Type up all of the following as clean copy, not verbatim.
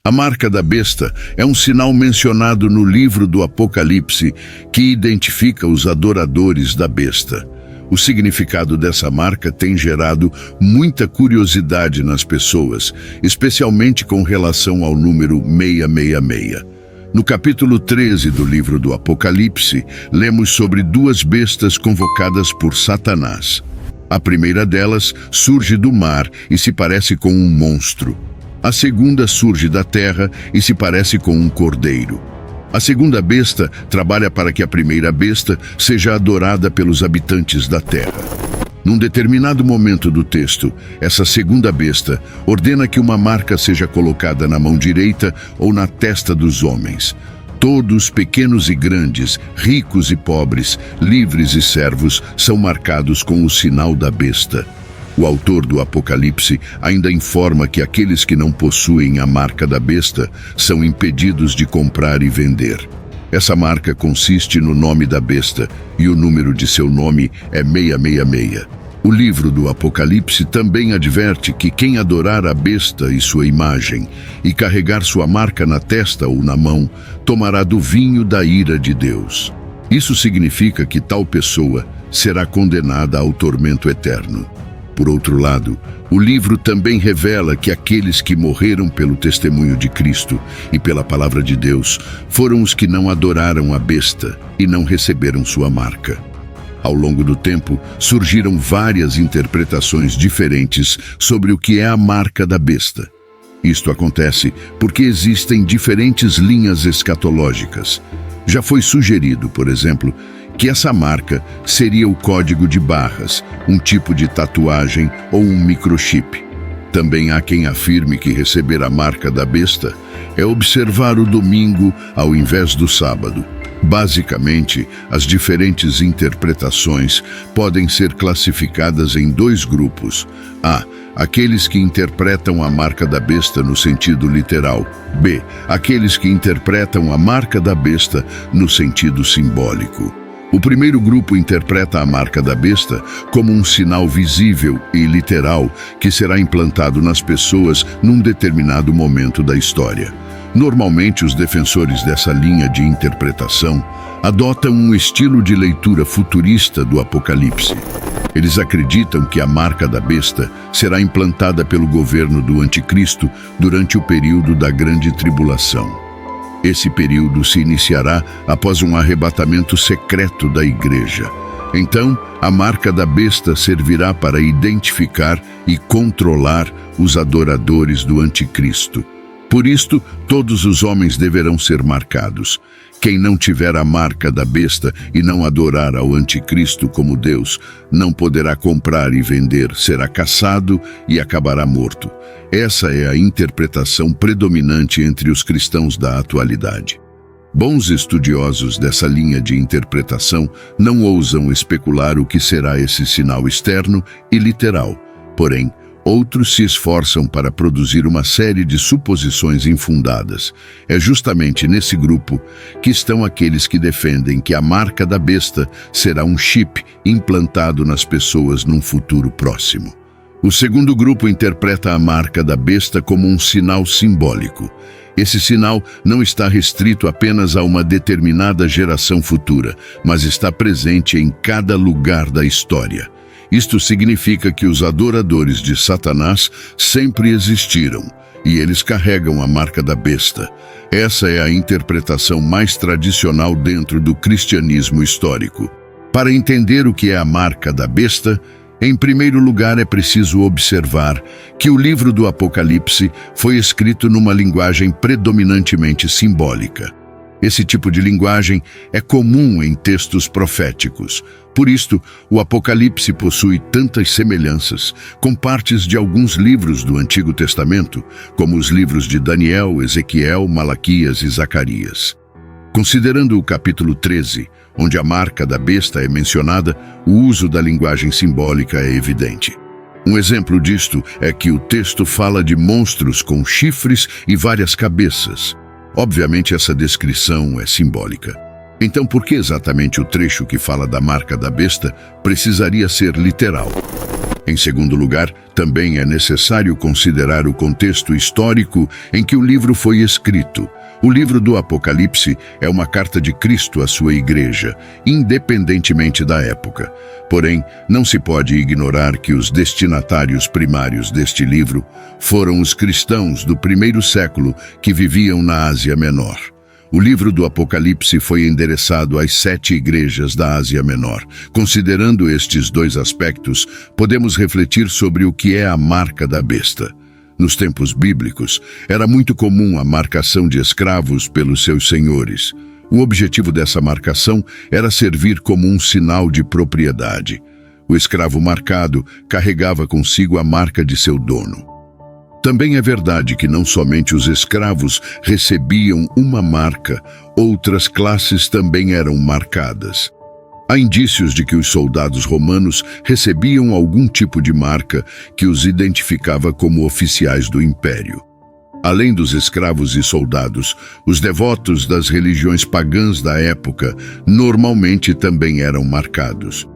A marca da besta é um sinal mencionado no livro do Apocalipse que identifica os adoradores da besta. O significado dessa marca tem gerado muita curiosidade nas pessoas, especialmente com relação ao número 666. No capítulo 13 do livro do Apocalipse, lemos sobre duas bestas convocadas por Satanás. A primeira delas surge do mar e se parece com um monstro. A segunda surge da terra e se parece com um cordeiro. A segunda besta trabalha para que a primeira besta seja adorada pelos habitantes da terra. Num determinado momento do texto, essa segunda besta ordena que uma marca seja colocada na mão direita ou na testa dos homens. Todos, pequenos e grandes, ricos e pobres, livres e servos, são marcados com o sinal da besta. O autor do Apocalipse ainda informa que aqueles que não possuem a marca da besta são impedidos de comprar e vender. Essa marca consiste no nome da besta e o número de seu nome é 666. O livro do Apocalipse também adverte que quem adorar a besta e sua imagem e carregar sua marca na testa ou na mão, tomará do vinho da ira de Deus. Isso significa que tal pessoa será condenada ao tormento eterno. Por outro lado, o livro também revela que aqueles que morreram pelo testemunho de Cristo e pela palavra de Deus foram os que não adoraram a besta e não receberam sua marca. Ao longo do tempo, surgiram várias interpretações diferentes sobre o que é a marca da besta. Isto acontece porque existem diferentes linhas escatológicas. Já foi sugerido, por exemplo, que essa marca seria o código de barras, um tipo de tatuagem ou um microchip. Também há quem afirme que receber a marca da besta é observar o domingo ao invés do sábado. Basicamente, as diferentes interpretações podem ser classificadas em dois grupos. A. Aqueles que interpretam a marca da besta no sentido literal. B. Aqueles que interpretam a marca da besta no sentido simbólico. O primeiro grupo interpreta a marca da besta como um sinal visível e literal que será implantado nas pessoas num determinado momento da história. Normalmente, os defensores dessa linha de interpretação adotam um estilo de leitura futurista do Apocalipse. Eles acreditam que a marca da besta será implantada pelo governo do Anticristo durante o período da Grande Tribulação. Esse período se iniciará após um arrebatamento secreto da igreja. Então, a marca da besta servirá para identificar e controlar os adoradores do Anticristo. Por isto, todos os homens deverão ser marcados. Quem não tiver a marca da besta e não adorar ao Anticristo como Deus, não poderá comprar e vender, será caçado e acabará morto. Essa é a interpretação predominante entre os cristãos da atualidade. Bons estudiosos dessa linha de interpretação não ousam especular o que será esse sinal externo e literal. Porém, outros se esforçam para produzir uma série de suposições infundadas. É justamente nesse grupo que estão aqueles que defendem que a marca da besta será um chip implantado nas pessoas num futuro próximo. O segundo grupo interpreta a marca da besta como um sinal simbólico. Esse sinal não está restrito apenas a uma determinada geração futura, mas está presente em cada lugar da história. Isto significa que os adoradores de Satanás sempre existiram, e eles carregam a marca da besta. Essa é a interpretação mais tradicional dentro do cristianismo histórico. Para entender o que é a marca da besta, em primeiro lugar é preciso observar que o livro do Apocalipse foi escrito numa linguagem predominantemente simbólica. Esse tipo de linguagem é comum em textos proféticos. Por isto, o Apocalipse possui tantas semelhanças com partes de alguns livros do Antigo Testamento, como os livros de Daniel, Ezequiel, Malaquias e Zacarias. Considerando o capítulo 13, onde a marca da besta é mencionada, o uso da linguagem simbólica é evidente. Um exemplo disto é que o texto fala de monstros com chifres e várias cabeças. Obviamente, essa descrição é simbólica. Então, por que exatamente o trecho que fala da marca da besta precisaria ser literal? Em segundo lugar, também é necessário considerar o contexto histórico em que o livro foi escrito. O livro do Apocalipse é uma carta de Cristo à sua igreja, independentemente da época. Porém, não se pode ignorar que os destinatários primários deste livro foram os cristãos do primeiro século que viviam na Ásia Menor. O livro do Apocalipse foi endereçado às 7 igrejas da Ásia Menor. Considerando estes dois aspectos, podemos refletir sobre o que é a marca da besta. Nos tempos bíblicos, era muito comum a marcação de escravos pelos seus senhores. O objetivo dessa marcação era servir como um sinal de propriedade. O escravo marcado carregava consigo a marca de seu dono. Também é verdade que não somente os escravos recebiam uma marca, outras classes também eram marcadas. Há indícios de que os soldados romanos recebiam algum tipo de marca que os identificava como oficiais do império. Além dos escravos e soldados, os devotos das religiões pagãs da época normalmente também eram marcados.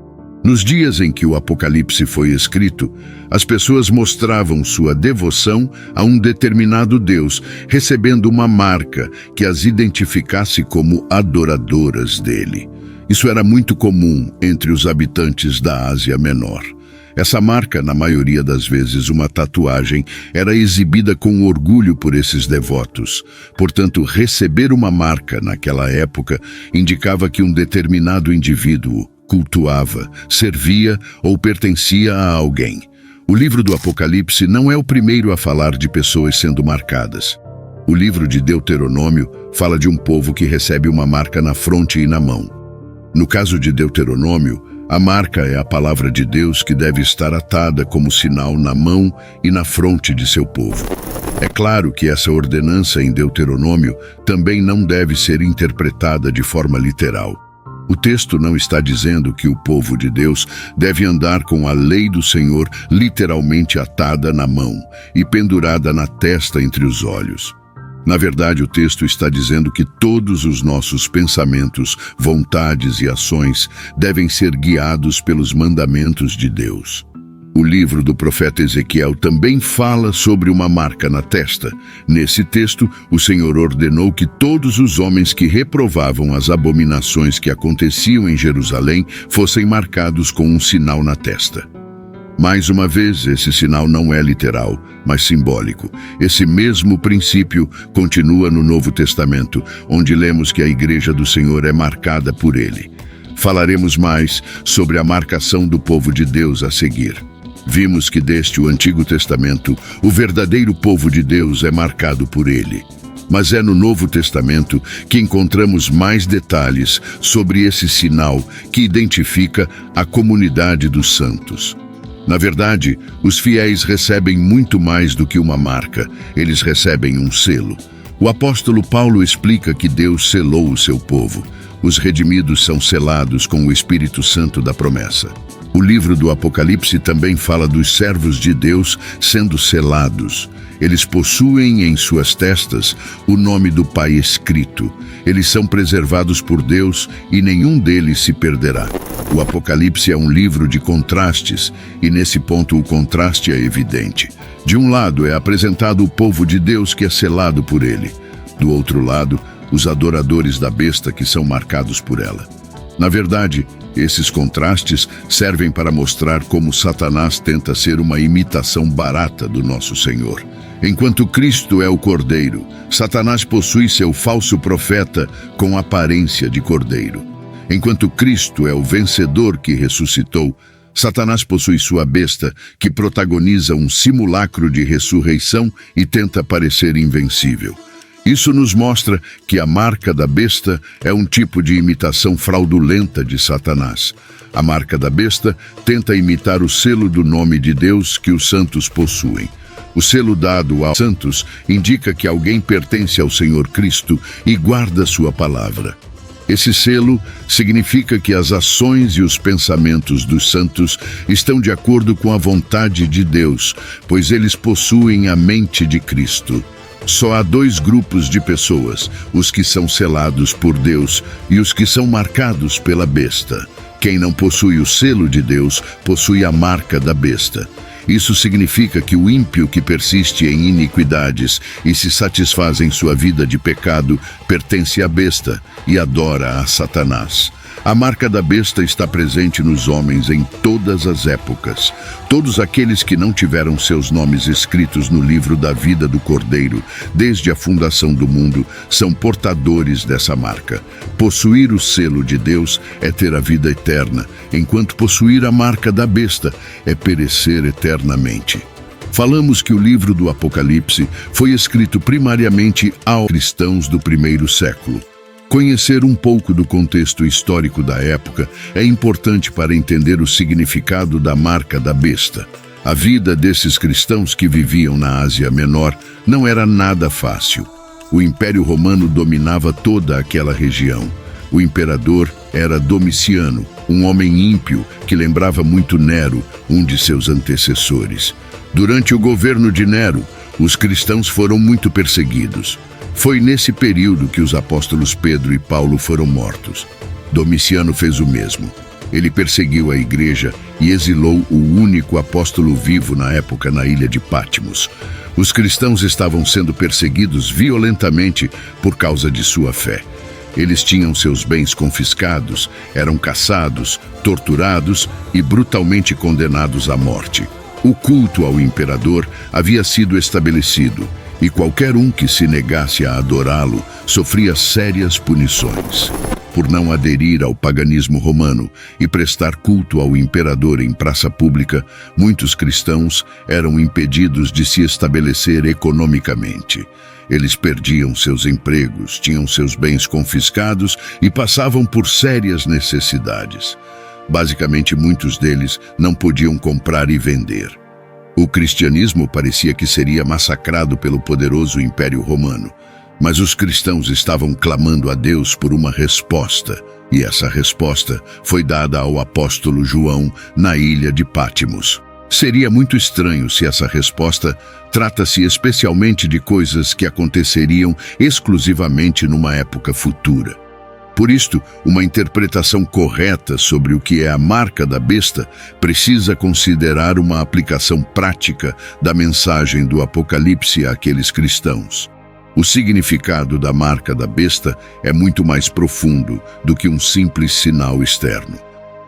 Nos dias em que o Apocalipse foi escrito, as pessoas mostravam sua devoção a um determinado Deus, recebendo uma marca que as identificasse como adoradoras dele. Isso era muito comum entre os habitantes da Ásia Menor. Essa marca, na maioria das vezes uma tatuagem, era exibida com orgulho por esses devotos. Portanto, receber uma marca naquela época indicava que um determinado indivíduo cultuava, servia ou pertencia a alguém. O livro do Apocalipse não é o primeiro a falar de pessoas sendo marcadas. O livro de Deuteronômio fala de um povo que recebe uma marca na fronte e na mão. No caso de Deuteronômio, a marca é a palavra de Deus que deve estar atada como sinal na mão e na fronte de seu povo. É claro que essa ordenança em Deuteronômio também não deve ser interpretada de forma literal. O texto não está dizendo que o povo de Deus deve andar com a lei do Senhor literalmente atada na mão e pendurada na testa entre os olhos. Na verdade, o texto está dizendo que todos os nossos pensamentos, vontades e ações devem ser guiados pelos mandamentos de Deus. O livro do profeta Ezequiel também fala sobre uma marca na testa. Nesse texto, o Senhor ordenou que todos os homens que reprovavam as abominações que aconteciam em Jerusalém fossem marcados com um sinal na testa. Mais uma vez, esse sinal não é literal, mas simbólico. Esse mesmo princípio continua no Novo Testamento, onde lemos que a Igreja do Senhor é marcada por ele. Falaremos mais sobre a marcação do povo de Deus a seguir. Vimos que desde o Antigo Testamento, o verdadeiro povo de Deus é marcado por ele. Mas é no Novo Testamento que encontramos mais detalhes sobre esse sinal que identifica a comunidade dos santos. Na verdade, os fiéis recebem muito mais do que uma marca, eles recebem um selo. O apóstolo Paulo explica que Deus selou o seu povo. Os redimidos são selados com o Espírito Santo da promessa. O livro do Apocalipse também fala dos servos de Deus sendo selados. Eles possuem em suas testas o nome do Pai escrito. Eles são preservados por Deus e nenhum deles se perderá. O Apocalipse é um livro de contrastes e nesse ponto o contraste é evidente. De um lado é apresentado o povo de Deus que é selado por ele. Do outro lado, os adoradores da besta que são marcados por ela. Na verdade, esses contrastes servem para mostrar como Satanás tenta ser uma imitação barata do nosso Senhor. Enquanto Cristo é o Cordeiro, Satanás possui seu falso profeta com aparência de cordeiro. Enquanto Cristo é o vencedor que ressuscitou, Satanás possui sua besta, que protagoniza um simulacro de ressurreição e tenta parecer invencível. Isso nos mostra que a marca da besta é um tipo de imitação fraudulenta de Satanás. A marca da besta tenta imitar o selo do nome de Deus que os santos possuem. O selo dado aos santos indica que alguém pertence ao Senhor Cristo e guarda sua palavra. Esse selo significa que as ações e os pensamentos dos santos estão de acordo com a vontade de Deus, pois eles possuem a mente de Cristo. Só há dois grupos de pessoas, os que são selados por Deus e os que são marcados pela besta. Quem não possui o selo de Deus, possui a marca da besta. Isso significa que o ímpio que persiste em iniquidades e se satisfaz em sua vida de pecado pertence à besta e adora a Satanás. A marca da besta está presente nos homens em todas as épocas. Todos aqueles que não tiveram seus nomes escritos no livro da vida do Cordeiro, desde a fundação do mundo, são portadores dessa marca. Possuir o selo de Deus é ter a vida eterna, enquanto possuir a marca da besta é perecer eternamente. Falamos que o livro do Apocalipse foi escrito primariamente aos cristãos do primeiro século. Conhecer um pouco do contexto histórico da época é importante para entender o significado da marca da besta. A vida desses cristãos que viviam na Ásia Menor não era nada fácil. O Império Romano dominava toda aquela região. O imperador era Domiciano, um homem ímpio que lembrava muito Nero, um de seus antecessores. Durante o governo de Nero, os cristãos foram muito perseguidos. Foi nesse período que os apóstolos Pedro e Paulo foram mortos. Domiciano fez o mesmo. Ele perseguiu a igreja e exilou o único apóstolo vivo na época na ilha de Patmos. Os cristãos estavam sendo perseguidos violentamente por causa de sua fé. Eles tinham seus bens confiscados, eram caçados, torturados e brutalmente condenados à morte. O culto ao imperador havia sido estabelecido, e qualquer um que se negasse a adorá-lo sofria sérias punições. Por não aderir ao paganismo romano e prestar culto ao imperador em praça pública, muitos cristãos eram impedidos de se estabelecer economicamente. Eles perdiam seus empregos, tinham seus bens confiscados e passavam por sérias necessidades. Basicamente, muitos deles não podiam comprar e vender. O cristianismo parecia que seria massacrado pelo poderoso Império Romano, mas os cristãos estavam clamando a Deus por uma resposta, e essa resposta foi dada ao apóstolo João na ilha de Patmos. Seria muito estranho se essa resposta trata-se especialmente de coisas que aconteceriam exclusivamente numa época futura. Por isto, uma interpretação correta sobre o que é a marca da besta precisa considerar uma aplicação prática da mensagem do Apocalipse àqueles cristãos. O significado da marca da besta é muito mais profundo do que um simples sinal externo.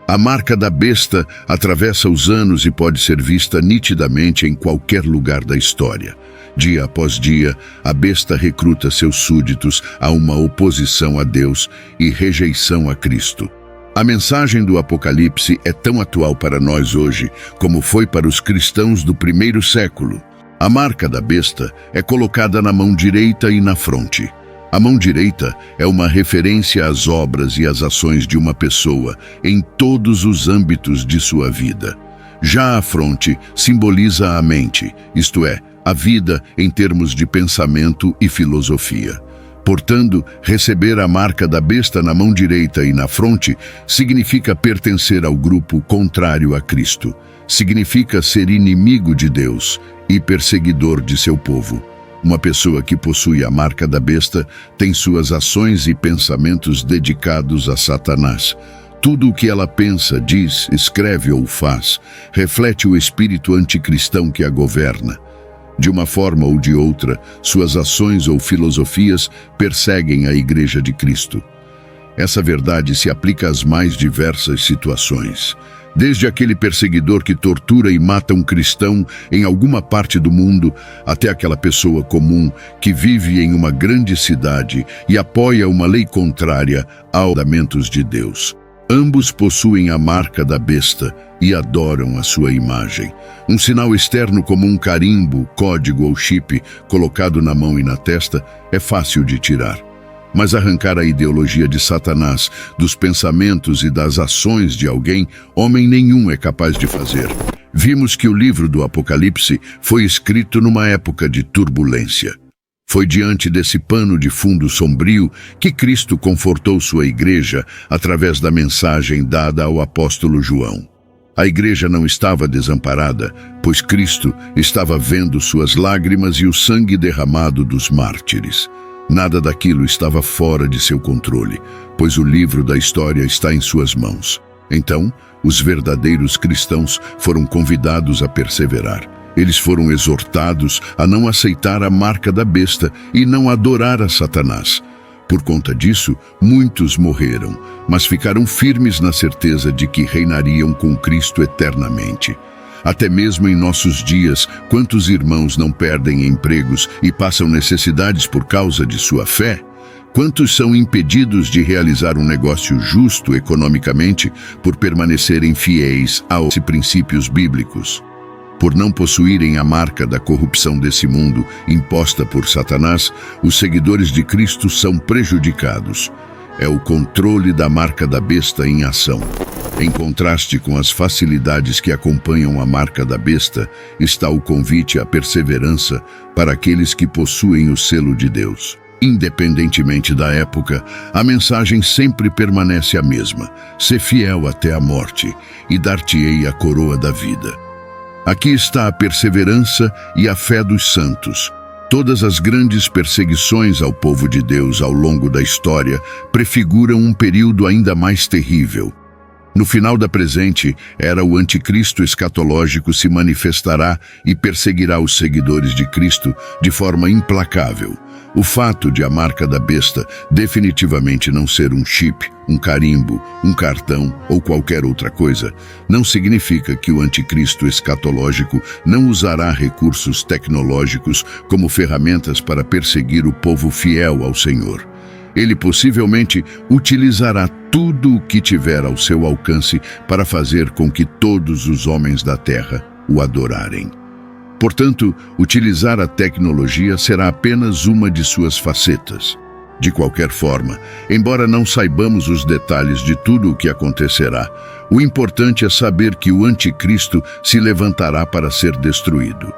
A marca da besta atravessa os anos e pode ser vista nitidamente em qualquer lugar da história. Dia após dia, a besta recruta seus súditos a uma oposição a Deus e rejeição a Cristo. A mensagem do Apocalipse é tão atual para nós hoje como foi para os cristãos do primeiro século. A marca da besta é colocada na mão direita e na fronte. A mão direita é uma referência às obras e às ações de uma pessoa em todos os âmbitos de sua vida. Já a fronte simboliza a mente, isto é, a vida em termos de pensamento e filosofia. Portanto, receber a marca da besta na mão direita e na fronte significa pertencer ao grupo contrário a Cristo. Significa ser inimigo de Deus e perseguidor de seu povo. Uma pessoa que possui a marca da besta tem suas ações e pensamentos dedicados a Satanás. Tudo o que ela pensa, diz, escreve ou faz reflete o espírito anticristão que a governa. De uma forma ou de outra, suas ações ou filosofias perseguem a Igreja de Cristo. Essa verdade se aplica às mais diversas situações. Desde aquele perseguidor que tortura e mata um cristão em alguma parte do mundo, até aquela pessoa comum que vive em uma grande cidade e apoia uma lei contrária aos mandamentos de Deus. Ambos possuem a marca da besta e adoram a sua imagem. Um sinal externo como um carimbo, código ou chip colocado na mão e na testa é fácil de tirar. Mas arrancar a ideologia de Satanás dos pensamentos e das ações de alguém, homem nenhum é capaz de fazer. Vimos que o livro do Apocalipse foi escrito numa época de turbulência. Foi diante desse pano de fundo sombrio que Cristo confortou sua igreja através da mensagem dada ao apóstolo João. A igreja não estava desamparada, pois Cristo estava vendo suas lágrimas e o sangue derramado dos mártires. Nada daquilo estava fora de seu controle, pois o livro da história está em suas mãos. Então, os verdadeiros cristãos foram convidados a perseverar. Eles foram exortados a não aceitar a marca da besta e não adorar a Satanás. Por conta disso, muitos morreram, mas ficaram firmes na certeza de que reinariam com Cristo eternamente. Até mesmo em nossos dias, quantos irmãos não perdem empregos e passam necessidades por causa de sua fé? Quantos são impedidos de realizar um negócio justo economicamente por permanecerem fiéis aos princípios bíblicos? Por não possuírem a marca da corrupção desse mundo imposta por Satanás, os seguidores de Cristo são prejudicados. É o controle da marca da besta em ação. Em contraste com as facilidades que acompanham a marca da besta, está o convite à perseverança para aqueles que possuem o selo de Deus. Independentemente da época, a mensagem sempre permanece a mesma: ser fiel até a morte, e dar-te-ei a coroa da vida. Aqui está a perseverança e a fé dos santos. Todas as grandes perseguições ao povo de Deus ao longo da história prefiguram um período ainda mais terrível. No final da presente era, o anticristo escatológico se manifestará e perseguirá os seguidores de Cristo de forma implacável. O fato de a marca da besta definitivamente não ser um chip, um carimbo, um cartão ou qualquer outra coisa, não significa que o anticristo escatológico não usará recursos tecnológicos como ferramentas para perseguir o povo fiel ao Senhor. Ele possivelmente utilizará tudo o que tiver ao seu alcance para fazer com que todos os homens da terra o adorarem. Portanto, utilizar a tecnologia será apenas uma de suas facetas. De qualquer forma, embora não saibamos os detalhes de tudo o que acontecerá, o importante é saber que o anticristo se levantará para ser destruído.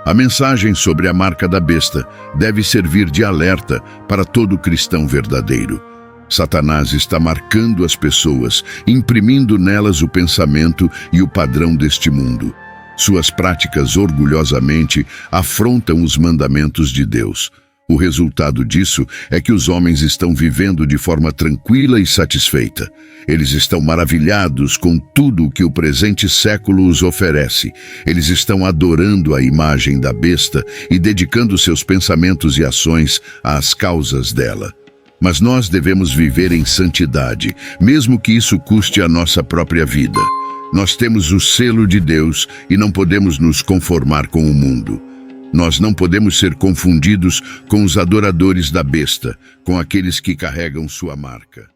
A mensagem sobre a marca da besta deve servir de alerta para todo cristão verdadeiro. Satanás está marcando as pessoas, imprimindo nelas o pensamento e o padrão deste mundo. Suas práticas orgulhosamente afrontam os mandamentos de Deus. O resultado disso é que os homens estão vivendo de forma tranquila e satisfeita. Eles estão maravilhados com tudo o que o presente século os oferece. Eles estão adorando a imagem da besta e dedicando seus pensamentos e ações às causas dela. Mas nós devemos viver em santidade, mesmo que isso custe a nossa própria vida. Nós temos o selo de Deus e não podemos nos conformar com o mundo. Nós não podemos ser confundidos com os adoradores da besta, com aqueles que carregam sua marca.